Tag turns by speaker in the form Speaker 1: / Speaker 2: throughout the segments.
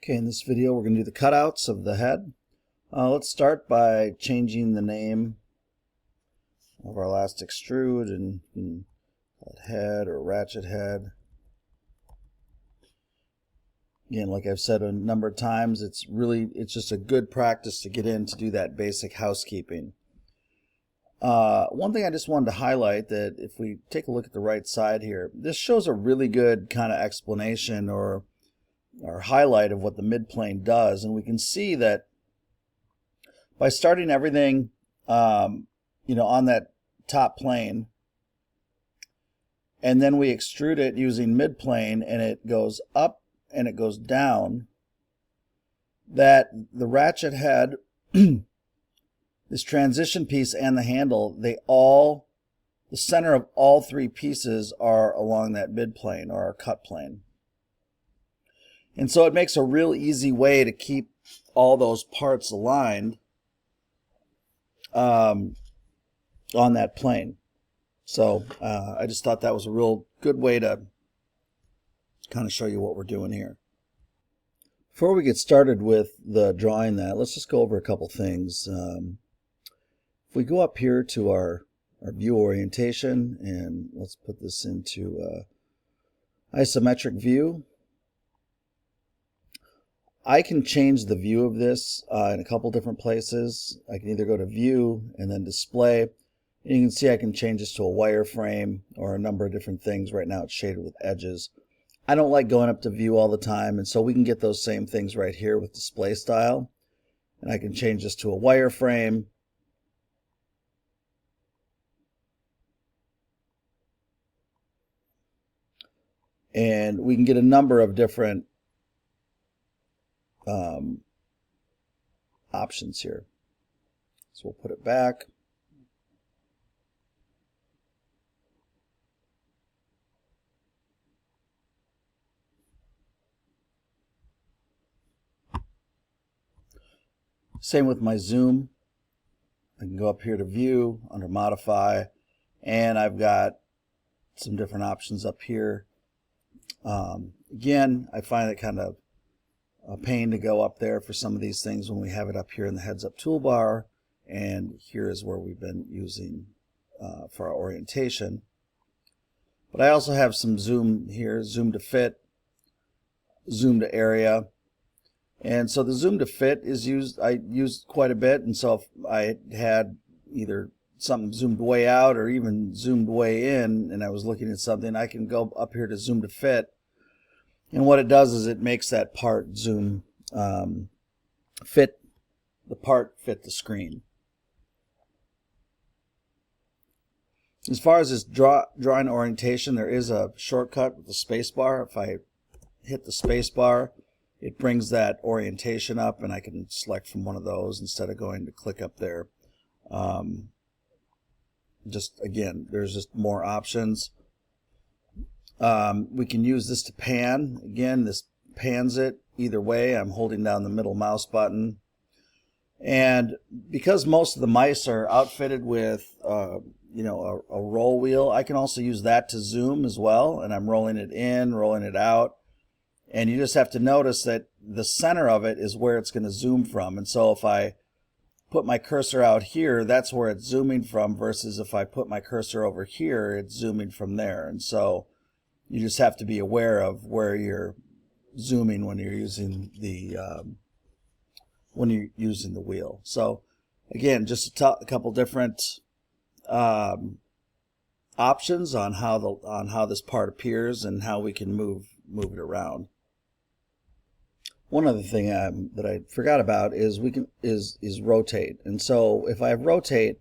Speaker 1: Okay, in this video we're going to do the cutouts of the head. Let's start by changing the name of our last extrude, and you can call it head or ratchet head. Again, like I've said a number of times, it's just a good practice to get in to do that basic housekeeping. One thing I just wanted to highlight, that if we take a look at the right side here, this shows a really good kind of explanation or highlight of what the midplane does, and we can see that by starting everything on that top plane, and then we extrude it using midplane, and it goes up and it goes down, that the ratchet head, this transition piece and the handle, the center of all three pieces are along that midplane or our cut plane. And so it makes a real easy way to keep all those parts aligned on that plane. So I just thought that was a real good way to kind of show you what we're doing here. Before we get started with the drawing that, let's just go over a couple things. If we go up here to our view orientation, and let's put this into isometric view, I can change the view of this in a couple different places. I can either go to view and then display. And you can see I can change this to a wireframe or a number of different things. Right now it's shaded with edges. I don't like going up to view all the time, and so we can get those same things right here with display style. And I can change this to a wireframe. And we can get a number of different options here. So we'll put it back. Same with my zoom. I can go up here to view under modify, and I've got some different options up here. Again, I find it kind of a pain to go up there for some of these things when we have it up here in the heads up toolbar, and here is where we've been using for our orientation. But I also have some zoom here, zoom to fit, zoom to area, and so the zoom to fit is I used quite a bit. And so if I had either something zoomed way out or even zoomed way in and I was looking at something, I can go up here to zoom to fit. And what it does is it makes that part zoom fit the screen. As far as this drawing orientation, there is a shortcut with the space bar. If I hit the space bar, it brings that orientation up, and I can select from one of those instead of going to click up there. Again, there's just more options. We can use this to pan. Again, this pans it either way. I'm holding down the middle mouse button. And because most of the mice are outfitted with a roll wheel, I can also use that to zoom as well. And I'm rolling it in, rolling it out. And you just have to notice that the center of it is where it's going to zoom from. And so if I put my cursor out here, that's where it's zooming from, versus if I put my cursor over here, it's zooming from there. And so you just have to be aware of where you're zooming when you're using the wheel. So again, just a couple different options on how this part appears and how we can move it around. One other thing that I forgot about is is rotate. And so if I rotate,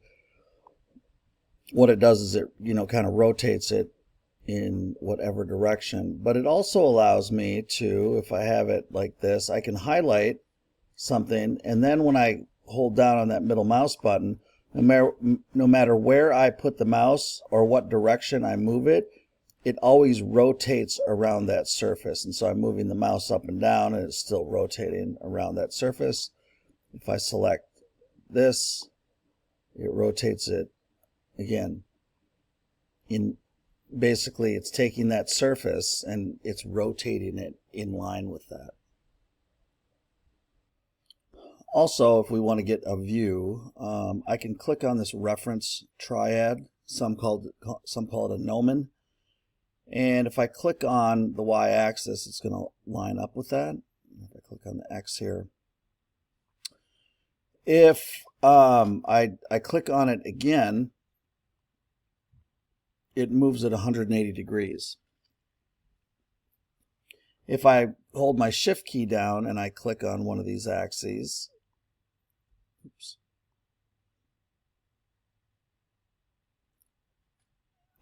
Speaker 1: what it does is it kind of rotates it in whatever direction. But it also allows me to, if I have it like this, I can highlight something, and then when I hold down on that middle mouse button, no matter where I put the mouse or what direction I move it, it always rotates around that surface. And so I'm moving the mouse up and down, and it's still rotating around that surface. If I select this, it rotates it again. Basically, it's taking that surface and it's rotating it in line with that. Also, if we want to get a view, I can click on this reference triad. Some call it a gnomon. And if I click on the y-axis, it's going to line up with that. If I click on the X here, if I click on it again, it moves at 180 degrees. If I hold my shift key down and I click on one of these axes, oops,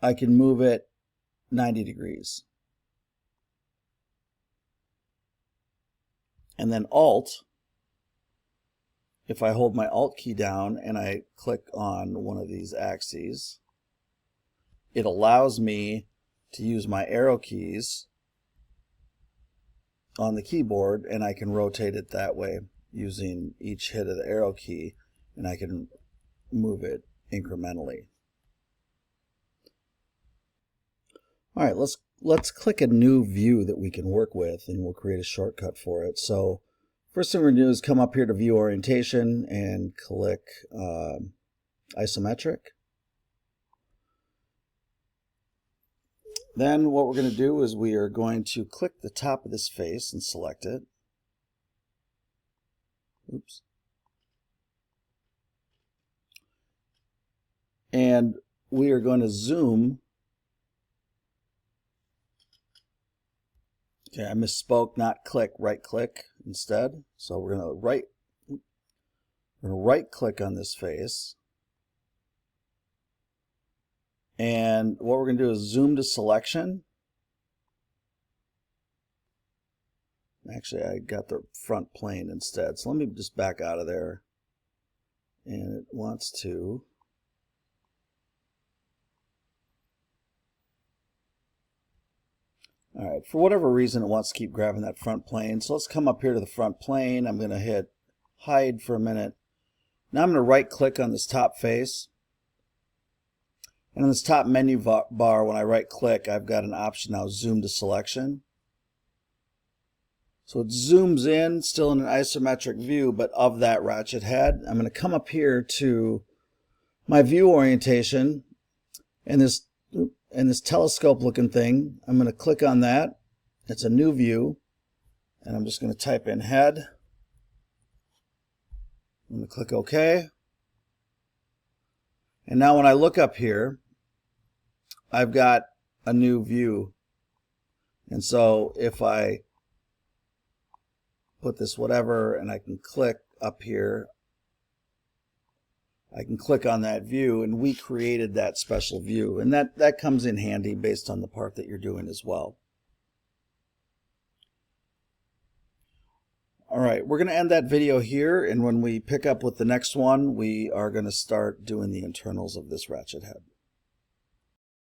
Speaker 1: I can move it 90 degrees. And then Alt, if I hold my Alt key down and I click on one of these axes, it allows me to use my arrow keys on the keyboard, and I can rotate it that way using each hit of the arrow key, and I can move it incrementally. All right, let's click a new view that we can work with, and we'll create a shortcut for it. So first thing we're going to do is come up here to View Orientation and click Isometric. Then what we're going to do is we are going to click the top of this face and select it. Oops. And we are going to zoom. Okay, I misspoke, not click, right click instead. So we're going to right click on this face. And what we're going to do is zoom to selection. Actually, I got the front plane instead. So let me just back out of there. And it wants to. All right, for whatever reason, it wants to keep grabbing that front plane. So let's come up here to the front plane. I'm going to hit hide for a minute. Now I'm going to right click on this top face. And in this top menu bar, when I right click, I've got an option now, zoom to selection. So it zooms in, still in an isometric view, but of that ratchet head. I'm going to come up here to my view orientation, and this telescope looking thing, I'm going to click on that. It's a new view, and I'm just going to type in head. I'm going to click OK. And now when I look up here, I've got a new view. And so if I put this whatever and I can click up here, I can click on that view, and we created that special view. And that comes in handy based on the part that you're doing as well. All right, we're going to end that video here, and when we pick up with the next one, we are going to start doing the internals of this ratchet head.